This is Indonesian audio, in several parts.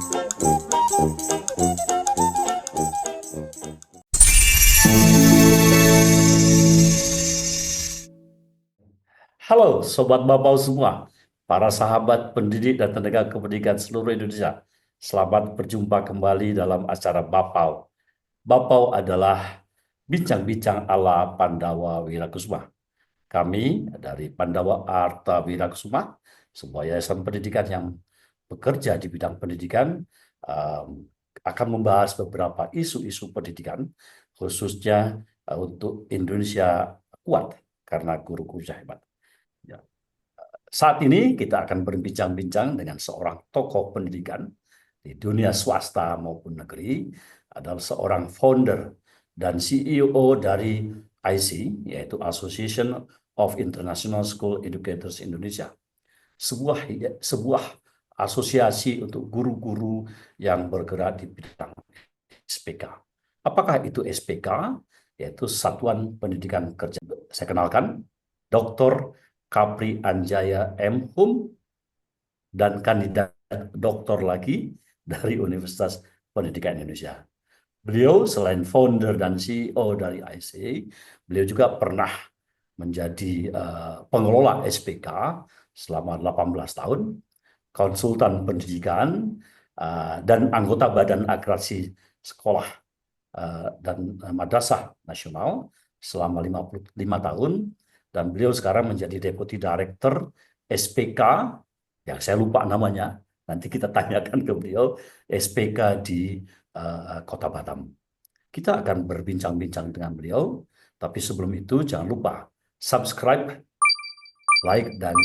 Halo Sobat Bapau semua, para sahabat pendidik dan tenaga kependidikan seluruh Indonesia. Selamat berjumpa kembali dalam acara Bapau. Bapau adalah bincang-bincang ala Pandawa Wirakusuma. Kami dari Pandawa Arta Wirakusuma, sebuah yayasan pendidikan yang bekerja di bidang pendidikan, akan membahas beberapa isu-isu pendidikan, khususnya untuk Indonesia kuat, karena guru-guru hebat. Ya. Saat ini kita akan berbincang-bincang dengan seorang tokoh pendidikan di dunia swasta maupun negeri, adalah seorang founder dan CEO dari IC, yaitu Association of International School Educators Indonesia. Sebuah asosiasi untuk guru-guru yang bergerak di bidang SPK. Apakah itu SPK? Yaitu Satuan Pendidikan Kerja. Saya kenalkan, Dr. Kapri Anjaya M. Hum, dan kandidat doktor lagi dari Universitas Pendidikan Indonesia. Beliau selain founder dan CEO dari IC, beliau juga pernah menjadi pengelola SPK selama 18 tahun, konsultan pendidikan, dan anggota Badan Akreditasi Sekolah dan Madrasah Nasional selama 55 tahun, dan beliau sekarang menjadi Deputy Director SPK, yang saya lupa namanya, nanti kita tanyakan ke beliau, SPK di Kota Batam. Kita akan berbincang-bincang dengan beliau, tapi sebelum itu jangan lupa subscribe, like, dan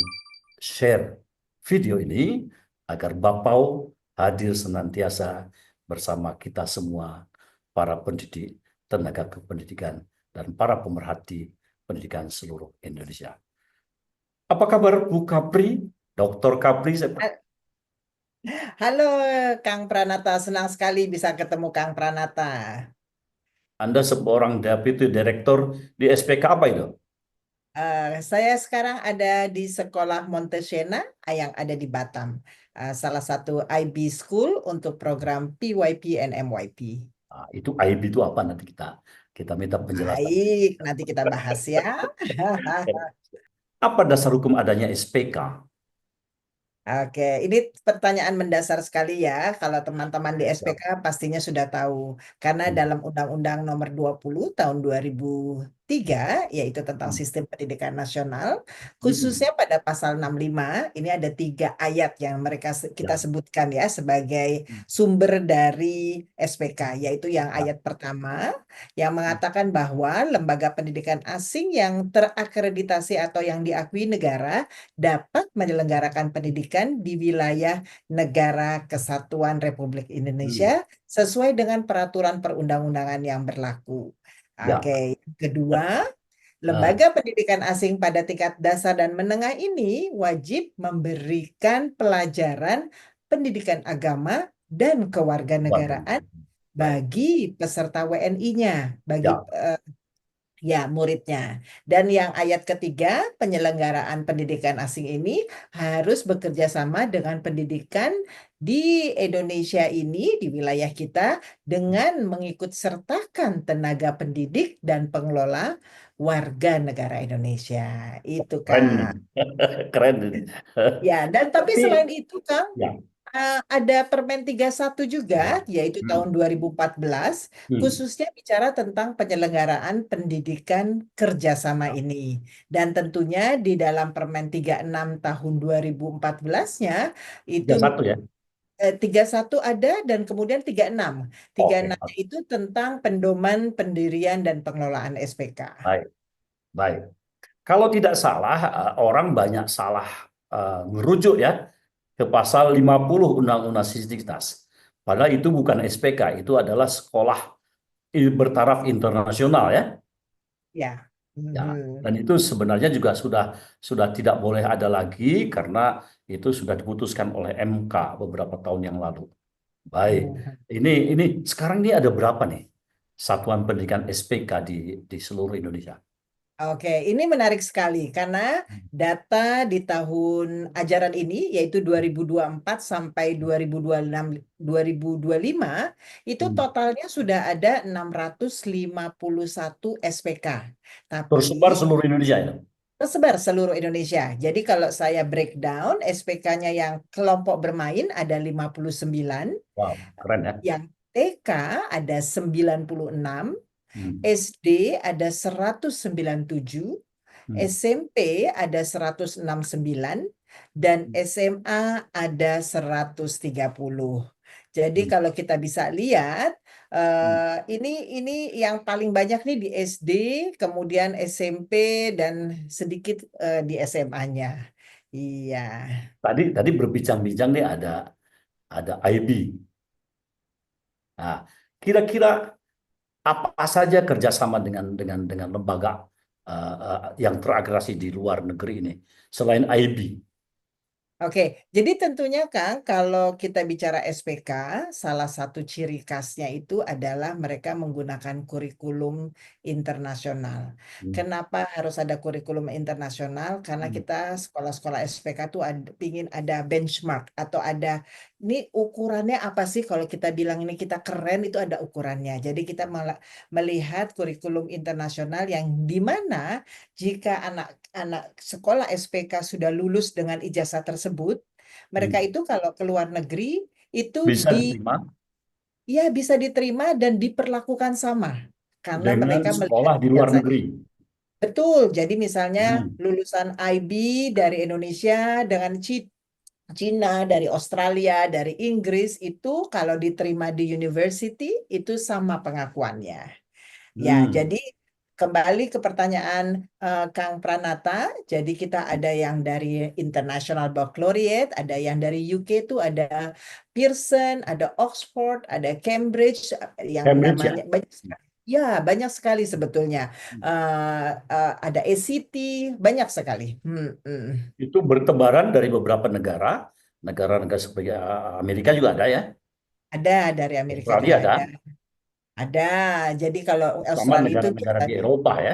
share video ini agar Bapau hadir senantiasa bersama kita semua, para pendidik, tenaga kependidikan, dan para pemerhati pendidikan seluruh Indonesia. Apa kabar Bu Kapri? Dr. Kapri? Halo Kang Pranata, senang sekali bisa ketemu Kang Pranata. Anda seorang deputy director di SPK apa itu? Saya sekarang ada di Sekolah Montesena yang ada di Batam. Salah satu IB School untuk program PYP and MYP. Itu IB itu apa? Nanti kita minta penjelasan. Baik, nanti kita bahas ya. Apa dasar hukum adanya SPK? Oke, ini pertanyaan mendasar sekali ya. Kalau teman-teman di Ya. SPK pastinya sudah tahu. Karena Hmm. dalam Undang-Undang Nomor 20 Tahun 2003, yaitu tentang Sistem Pendidikan Nasional, Hmm. khususnya pada pasal 65, ini ada 3 ayat yang kita Ya. sebutkan ya sebagai sumber dari SPK, yaitu yang Ya. ayat pertama yang mengatakan bahwa lembaga pendidikan asing yang terakreditasi atau yang diakui negara dapat menyelenggarakan pendidikan di wilayah Negara Kesatuan Republik Hmm. Indonesia sesuai dengan peraturan perundang-undangan yang berlaku. Ya. Oke, kedua, Ah, lembaga pendidikan asing pada tingkat dasar dan menengah ini wajib memberikan pelajaran pendidikan agama dan waduh. kewarganegaraan Baik. bagi peserta WNI-nya, bagi Ya. ya, muridnya. Dan yang ayat ketiga, penyelenggaraan pendidikan asing ini harus bekerja sama dengan pendidikan di Indonesia ini, di wilayah kita, dengan mengikut sertakan tenaga pendidik dan pengelola warga negara Indonesia. Itu, Keren ini. Kak. Keren ini. Ya, dan tapi Tapi selain itu, Kang, ya. ada Permen 31 juga, yaitu tahun Hmm. 2014, Hmm. khususnya bicara tentang penyelenggaraan pendidikan kerjasama Ya. ini. Dan tentunya di dalam Permen 36 tahun 2014-nya, itu 31 ya. 31 ada dan kemudian 36. Oke. 36 itu tentang pedoman pendirian dan pengelolaan SPK. Baik. Baik. Kalau tidak salah, orang banyak salah merujuk ya ke pasal 50 Undang-Undang Sisdiknas. Padahal itu bukan SPK, itu adalah sekolah bertaraf internasional ya. Ya. Ya, Mhm. dan itu sebenarnya juga sudah tidak boleh ada lagi karena itu sudah diputuskan oleh MK beberapa tahun yang lalu. Baik, Mhm. ini sekarang ini ada berapa nih satuan pendidikan SPK di seluruh Indonesia? Oke, ini menarik sekali karena data di tahun ajaran ini yaitu 2024 sampai 2026 2025 itu Hmm. totalnya sudah ada 651 SPK. Tersebar Tapi seluruh Indonesia ya. tersebar seluruh Indonesia. Jadi kalau saya breakdown SPK-nya yang kelompok bermain ada 59, Wow, keren ya. yang TK ada 96, Hmm. SD ada 197, Hmm. SMP ada 169 dan SMA ada 130. Jadi Hmm. kalau kita bisa lihat Hmm. ini yang paling banyak nih di SD, kemudian SMP dan sedikit di SMA-nya. Iya. Tadi berbincang-bincang nih ada IB. Nah, kira-kira apa saja kerjasama dengan lembaga yang teragregasi di luar negeri ini selain IB? Oke, jadi tentunya Kang, kalau kita bicara SPK, salah satu ciri khasnya itu adalah mereka menggunakan kurikulum internasional. Hmm. Kenapa harus ada kurikulum internasional? Karena Hmm. kita sekolah-sekolah SPK tuh pingin ada benchmark atau ada ini ukurannya apa sih kalau kita bilang ini kita keren itu ada ukurannya. Jadi kita malah melihat kurikulum internasional yang di mana jika anak sekolah SPK sudah lulus dengan ijazah tersebut, mereka Hmm. itu kalau ke luar negeri itu Bisa diterima ya bisa diterima dan diperlakukan sama karena dengan mereka melihat sekolah di luar ijazahnya. negeri. Betul, jadi misalnya Hmm. lulusan IB dari Indonesia dengan Cina, dari Australia, dari Inggris itu kalau diterima di university itu sama pengakuannya. Ya, Hmm. jadi kembali ke pertanyaan Kang Pranata, jadi kita ada yang dari International Baccalaureate, ada yang dari UK itu ada Pearson, ada Oxford, ada Cambridge, yang Cambridge namanya ya. banyak sekali. Ya, banyak sekali sebetulnya. Ada ACT, banyak sekali. Itu bertebaran dari beberapa negara, negara-negara seperti Amerika juga ada ya, Ada dari Amerika Australia juga ada, ada. Ada. Jadi kalau sama Australia itu negara-negara di biasanya Eropa ya.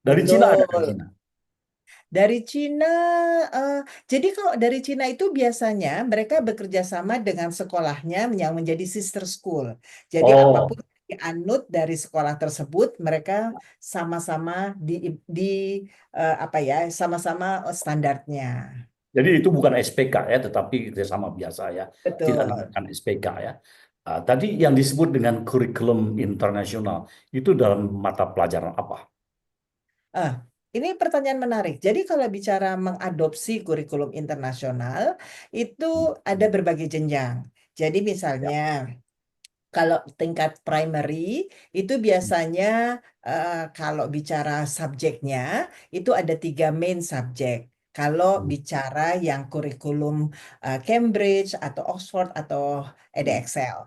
Dari Cina ada dari betul. Cina. Dari Cina, eh, jadi kalau dari Cina itu biasanya mereka bekerja sama dengan sekolahnya yang menjadi sister school. Jadi apapun Oh, yang dianut dari sekolah tersebut, mereka sama-sama di apa ya, sama-sama standarnya. jadi itu bukan SPK ya, tetapi kerjasama biasa ya, tidak Betul. namakan SPK ya. Tadi yang disebut dengan kurikulum internasional itu dalam mata pelajaran apa? Ah, ini pertanyaan menarik. Jadi kalau bicara mengadopsi kurikulum internasional, itu ada berbagai jenjang. Jadi Ya. misalnya kalau tingkat primary itu biasanya kalau bicara subjeknya itu ada tiga main subjek. Kalau bicara yang kurikulum Cambridge atau Oxford atau EDXL.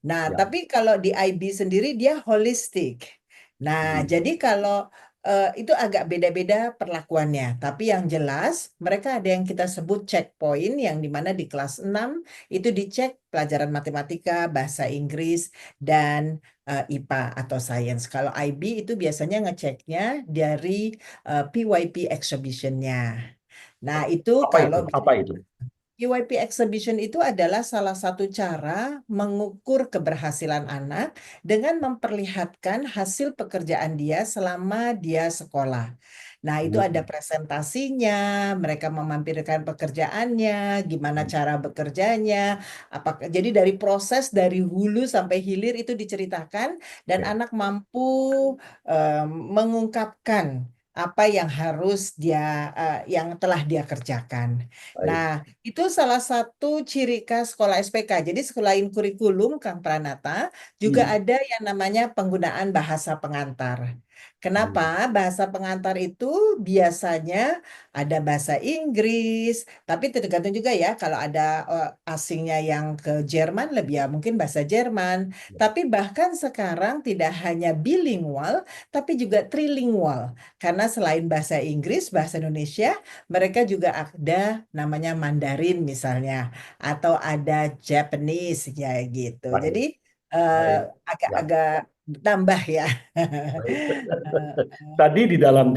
Nah, Ya. tapi kalau di IB sendiri dia holistik. Nah, jadi kalau itu agak beda-beda perlakuannya. Tapi yang jelas mereka ada yang kita sebut checkpoint yang dimana di kelas 6 itu dicek pelajaran matematika, bahasa Inggris, dan IPA atau Sains. Kalau IB itu biasanya ngeceknya dari PYP exhibition-nya. Nah, itu Apa kalau itu? Apa itu? PYP exhibition itu adalah salah satu cara mengukur keberhasilan anak dengan memperlihatkan hasil pekerjaan dia selama dia sekolah. Nah, itu ada Hmm. presentasinya, mereka memampirkan pekerjaannya, gimana Hmm. cara bekerjanya, apakah jadi dari proses dari hulu sampai hilir itu diceritakan dan Oke, anak mampu mengungkapkan apa yang harus yang telah dia kerjakan. baik. Nah, itu salah satu ciri khas sekolah SPK. Jadi selain kurikulum, Kang Pranata, juga Hmm. ada yang namanya penggunaan bahasa pengantar. Kenapa? Hmm. Bahasa pengantar itu biasanya ada bahasa Inggris, tapi tergantung juga ya kalau ada asingnya yang ke Jerman lebih ya mungkin bahasa Jerman. Tapi bahkan sekarang tidak hanya bilingual, tapi juga trilingual. Karena selain bahasa Inggris, bahasa Indonesia, mereka juga ada namanya Mandarin misalnya, atau ada Japanese ya gitu. Jadi Baik, eh, baik. Ya. agak-agak tambah ya. Baik. Eh, Tadi di dalam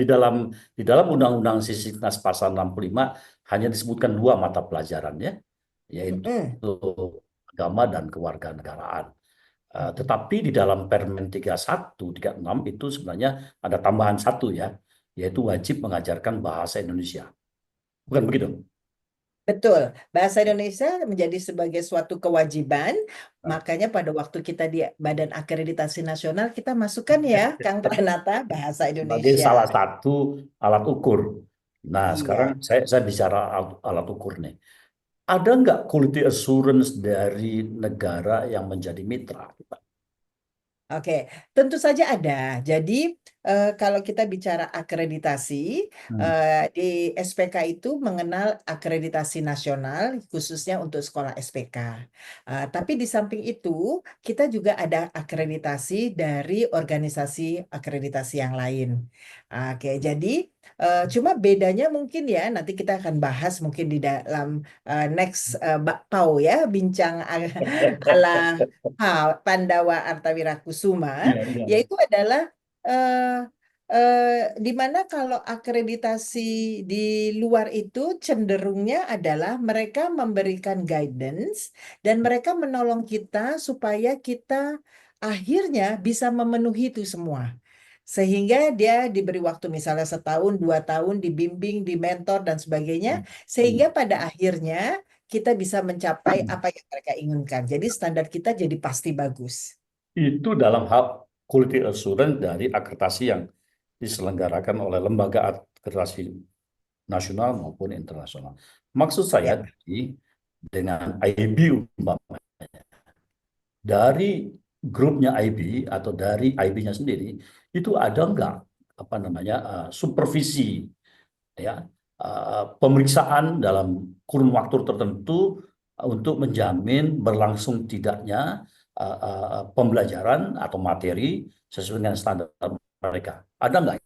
Undang-Undang Sisdiknas pasal 65 hanya disebutkan dua mata pelajaran ya, yaitu mm-mm, agama dan kewarganegaraan. mm-mm. Tetapi di dalam Permen 31, 36 itu sebenarnya ada tambahan satu ya, yaitu wajib mengajarkan bahasa Indonesia. Bukan begitu? Betul, bahasa Indonesia menjadi sebagai suatu kewajiban, Nah, makanya pada waktu kita di Badan Akreditasi Nasional kita masukkan ya, Kang Pranata, bahasa sebagai Indonesia. salah satu alat ukur. Nah, sekarang Iya. saya bicara alat ukur nih. Ada nggak quality assurance dari negara yang menjadi mitra kita? Oke, tentu saja ada. Jadi, kalau kita bicara akreditasi, Hmm. di SPK itu mengenal akreditasi nasional, khususnya untuk sekolah SPK. Tapi di samping itu, kita juga ada akreditasi dari organisasi akreditasi yang lain. Oke, jadi cuma bedanya mungkin ya, nanti kita akan bahas mungkin di dalam next Bakpao ya, bincang ala Pandawa Artawirakusuma, Iya, iya. yaitu adalah eh, di mana kalau akreditasi di luar itu cenderungnya adalah mereka memberikan guidance dan mereka menolong kita supaya kita akhirnya bisa memenuhi itu semua. Sehingga dia diberi waktu misalnya setahun, 2 tahun, dibimbing, dimentor, dan sebagainya. Sehingga pada akhirnya kita bisa mencapai apa yang mereka inginkan. Jadi standar kita jadi pasti bagus. Itu dalam hal quality assurance dari akreditasi yang diselenggarakan oleh lembaga akreditasi nasional maupun internasional. Maksud saya Ya, tadi dengan IB umpamanya, dari grupnya IB atau dari IB-nya sendiri itu ada nggak apa namanya supervisi ya, pemeriksaan dalam kurun waktu tertentu untuk menjamin berlangsung tidaknya pembelajaran atau materi sesuai dengan standar mereka. Ada nggak?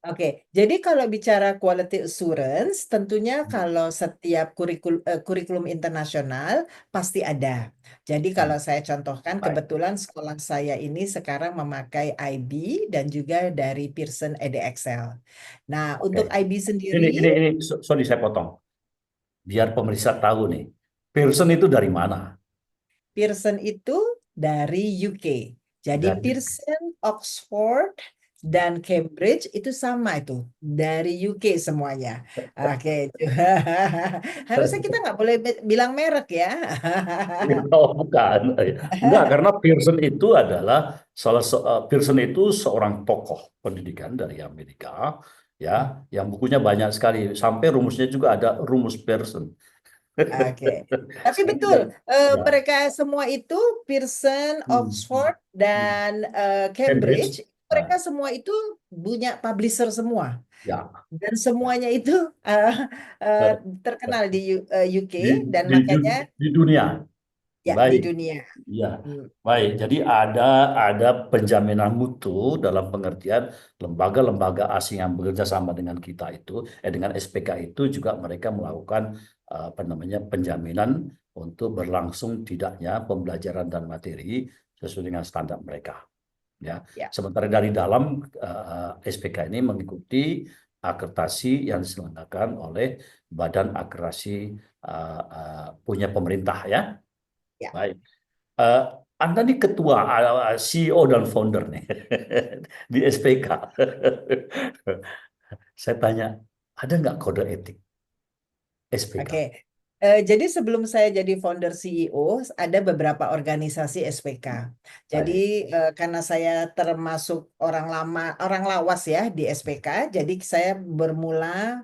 oke. Jadi kalau bicara quality assurance, tentunya kalau setiap kurikulum internasional pasti ada. Jadi kalau saya contohkan, Baik. kebetulan sekolah saya ini sekarang memakai IB dan juga dari Pearson EDXL. Nah, Oke. untuk IB sendiri, Ini, sorry saya potong. Biar pemirsa tahu nih, Pearson itu dari mana? Pearson itu dari UK. Jadi Dari Pearson, Oxford, dan Cambridge itu sama itu dari UK semuanya. Oke, harusnya kita nggak boleh bilang merek ya. Oh, bukan. Enggak, karena Pearson itu adalah Pearson itu seorang tokoh pendidikan dari Amerika ya, yang bukunya banyak sekali. Sampai rumusnya juga ada rumus Pearson. Oke, tapi Saya betul tidak ya. mereka semua itu Pearson, Hmm, Oxford, hmm. dan Cambridge, Cambridge. mereka Nah, semua itu punya publisher semua. ya. Dan semuanya itu eh, eh, Eh, terkenal di UK Di, dan di, makanya di dunia. ya di Baik. dunia. Ya, Hmm, baik. Jadi ada penjaminan mutu dalam pengertian lembaga-lembaga asing yang bekerja sama dengan kita itu, dengan SPK itu juga mereka melakukan apa namanya penjaminan untuk berlangsung tidaknya pembelajaran dan materi sesuai dengan standar mereka. Ya, ya, sementara dari dalam SPK ini mengikuti akreditasi yang diselenggarakan oleh Badan Akreditasi punya pemerintah ya. ya. Baik. Eh, Anda nih ketua, CEO dan founder nih di SPK. Saya tanya, ada nggak kode etik Oke. SPK? Jadi sebelum saya jadi founder CEO, ada beberapa organisasi SPK. Jadi Baik. karena saya termasuk orang lama, orang lawas ya di SPK, jadi saya bermula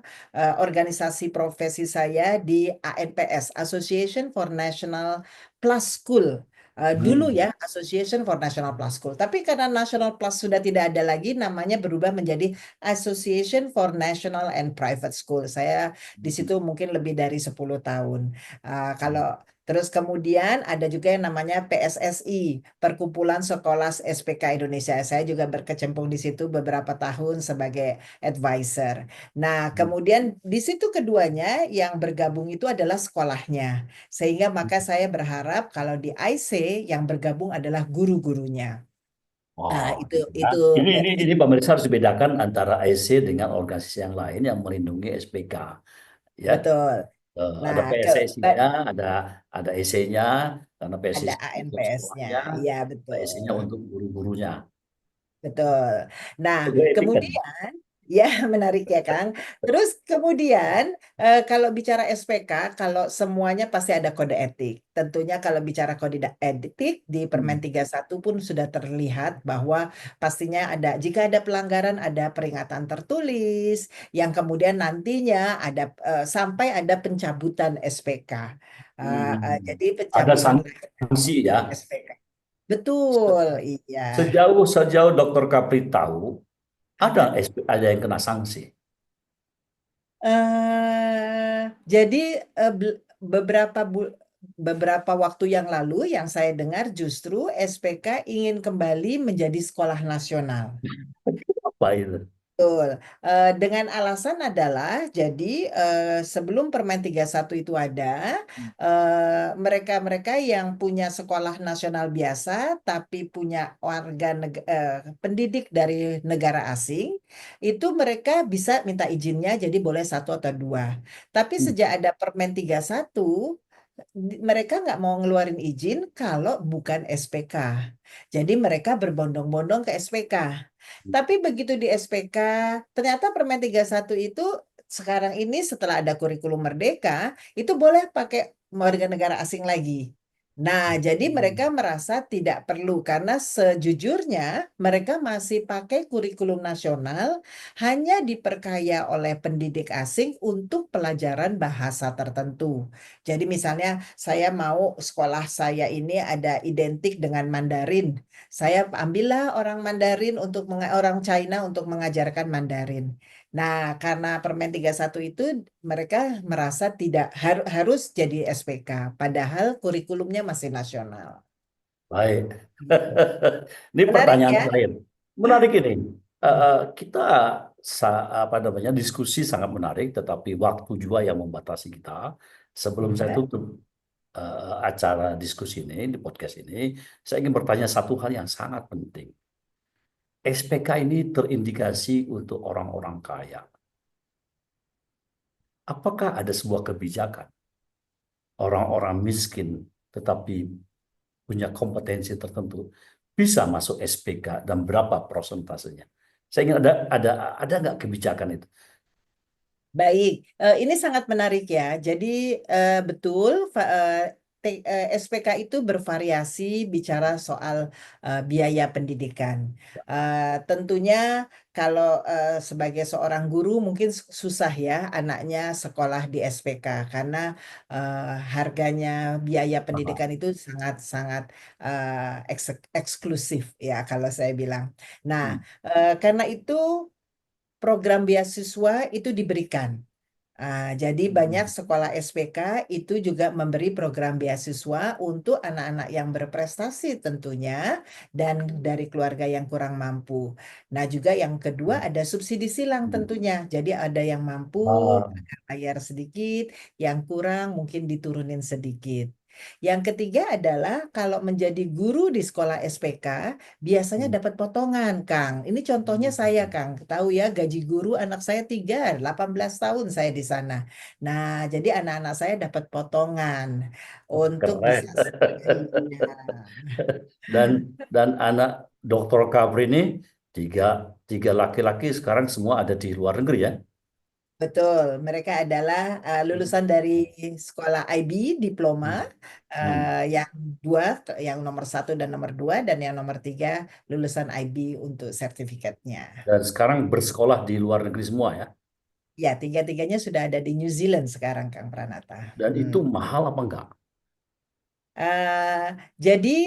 organisasi profesi saya di ANPS, Association for National Plus School. Dulu Hmm. ya, Association for National Plus School. Tapi karena National Plus sudah tidak ada lagi, namanya berubah menjadi Association for National and Private School. Saya di situ mungkin lebih dari 10 tahun. Kalau Terus kemudian ada juga yang namanya PSSI, Perkumpulan Sekolah SPK Indonesia. Saya juga berkecimpung di situ beberapa tahun sebagai advisor. Nah, kemudian di situ keduanya yang bergabung itu adalah sekolahnya. Sehingga maka saya berharap kalau di IC yang bergabung adalah guru-gurunya. Oh, Ah, itu gitu ya. itu Ini pemirsa harus dibedakan antara IC dengan organisasi yang lain yang melindungi SPK. Ya, betul. Ada Nah, PSSI-nya, ada EC-nya, karena ada PSSI untuk ANPS-nya. sekolahnya, Iya, EC-nya betul. untuk guru-gurunya. Betul. Nah, Itu etika nih. kemudian ya menarik ya Kang. Terus kemudian kalau bicara SPK, kalau semuanya pasti ada kode etik. Tentunya kalau bicara kode etik di Permen Hmm. 31 pun sudah terlihat bahwa pastinya ada jika ada pelanggaran ada peringatan tertulis yang kemudian nantinya ada sampai ada pencabutan SPK. Hmm. Jadi Ada pencabutan sanksi ya. SPK. Betul, iya. Sejauh Dokter Kapri tahu, ada yang kena sanksi. Jadi eh, bel- beberapa beberapa waktu yang lalu yang saya dengar justru SPK ingin kembali menjadi sekolah nasional. Apa itu? Betul. Dengan alasan adalah jadi sebelum Permen 31 itu ada mereka-mereka yang punya sekolah nasional biasa tapi punya pendidik dari negara asing itu mereka bisa minta izinnya jadi boleh satu atau dua. Tapi Hmm. sejak ada Permen 31 mereka nggak mau ngeluarin izin kalau bukan SPK. Jadi mereka berbondong-bondong ke SPK. Tapi begitu di SPK, ternyata Permen 31 itu sekarang ini setelah ada kurikulum merdeka, itu boleh pakai warga negara asing lagi. Nah, jadi mereka merasa tidak perlu karena sejujurnya mereka masih pakai kurikulum nasional hanya diperkaya oleh pendidik asing untuk pelajaran bahasa tertentu. Jadi misalnya saya mau sekolah saya ini ada identik dengan Mandarin. Saya ambillah orang Mandarin untuk orang China untuk mengajarkan Mandarin. Nah, karena Permen 31 itu mereka merasa tidak harus jadi SPK, padahal kurikulumnya masih nasional. Baik. Gitu. Ini Menarik pertanyaan ya? terakhir. Menarik ini. Kita apa namanya diskusi sangat menarik, tetapi waktu juga yang membatasi kita. Sebelum saya Ya. tutup acara diskusi ini di podcast ini, saya ingin bertanya satu hal yang sangat penting. SPK ini terindikasi untuk orang-orang kaya. Apakah ada sebuah kebijakan orang-orang miskin tetapi punya kompetensi tertentu bisa masuk SPK dan berapa prosentasenya? Saya ingin ada nggak kebijakan itu? Baik, ini sangat menarik ya. Jadi betul, SPK itu bervariasi bicara soal biaya pendidikan. Tentunya kalau sebagai seorang guru mungkin susah ya anaknya sekolah di SPK karena harganya biaya Ah, pendidikan itu sangat-sangat eksklusif ya kalau saya bilang. Nah, hmm, karena itu program beasiswa itu diberikan. Jadi banyak hmm, sekolah SPK itu juga memberi program beasiswa untuk anak-anak yang berprestasi tentunya dan dari keluarga yang kurang mampu. Nah, juga yang kedua ada subsidi silang hmm. tentunya. Jadi ada yang mampu Ah, bayar sedikit, yang kurang mungkin diturunin sedikit. Yang ketiga adalah kalau menjadi guru di sekolah SPK biasanya hmm. dapat potongan, Kang. Ini contohnya saya, Kang. Tahu ya, gaji guru anak saya 18 tahun saya di sana. Nah, jadi anak-anak saya dapat potongan untuk bisa Keren. skripsinya. Dan anak Dokter Kabri ini tiga tiga laki-laki sekarang semua ada di luar negeri ya. Betul, mereka adalah lulusan dari sekolah IB, diploma, Hmm. Hmm. yang dua, yang nomor satu dan nomor dua, dan yang nomor tiga lulusan IB untuk sertifikatnya. Dan sekarang bersekolah di luar negeri semua ya. Ya, tiga-tiganya sudah ada di New Zealand sekarang, Kang Pranata. Dan Hmm. itu mahal apa enggak? Eh, jadi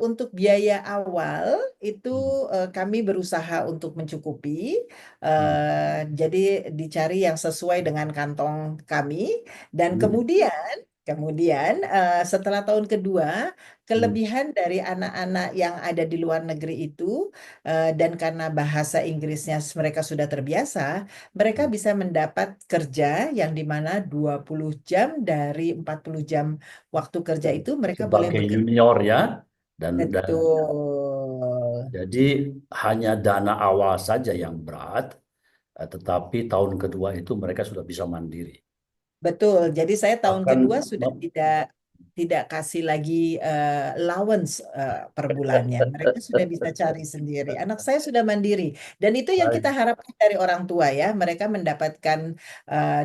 untuk biaya awal itu Hmm. kami berusaha untuk mencukupi. Hmm. Jadi dicari yang sesuai dengan kantong kami dan Hmm. kemudian Kemudian setelah tahun kedua, Hmm. kelebihan dari anak-anak yang ada di luar negeri itu, dan karena bahasa Inggrisnya mereka sudah terbiasa, mereka bisa mendapat kerja yang di mana 20 jam dari 40 jam waktu kerja itu mereka boleh Sebagai bekerja. junior ya, dan Betul. jadi hanya dana awal saja yang berat, tetapi tahun kedua itu mereka sudah bisa mandiri. Betul. Jadi saya tahun Bahkan kedua sudah tidak kasih lagi allowance per bulannya. Mereka sudah bisa cari sendiri. Anak saya sudah mandiri. Dan itu yang kita baik, harapkan dari orang tua ya. Mereka mendapatkan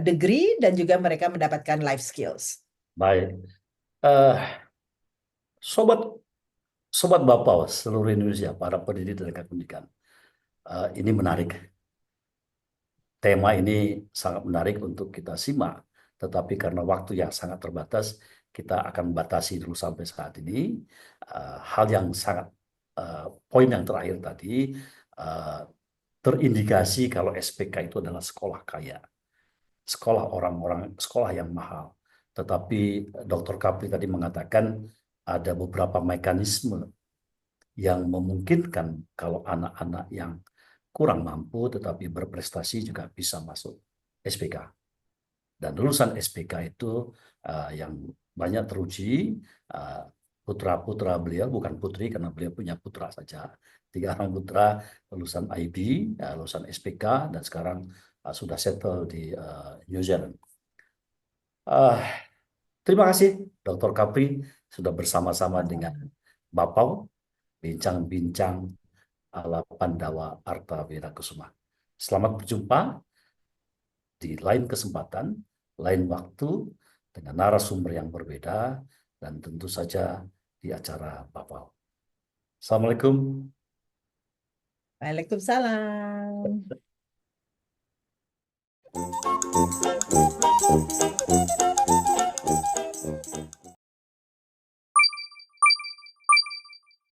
degree dan juga mereka mendapatkan life skills. baik. Eh, sobat sobat Bapak seluruh Indonesia, para pendidik dan tenaga pendidikan, ini menarik. Tema ini sangat menarik untuk kita simak, tetapi karena waktu yang sangat terbatas, kita akan batasi dulu sampai saat ini. Hal yang sangat poin yang terakhir tadi eh, terindikasi kalau SPK itu adalah sekolah kaya, sekolah orang-orang, sekolah yang mahal. Tetapi Dr. Kapri tadi mengatakan ada beberapa mekanisme yang memungkinkan kalau anak-anak yang kurang mampu tetapi berprestasi juga bisa masuk SPK. Dan lulusan SPK itu yang banyak teruji, uh, putra-putra beliau, bukan putri karena beliau punya putra saja. 3 orang putra lulusan IB, lulusan SPK, dan sekarang sudah settle di New Zealand. Uh, Terima kasih Dr. Kapri sudah bersama-sama dengan Bapak bincang-bincang ala Pandawa Arta Wirakusuma. Selamat berjumpa di lain kesempatan, lain waktu, dengan narasumber yang berbeda, dan tentu saja di acara Bapak. Assalamualaikum. Waalaikumsalam.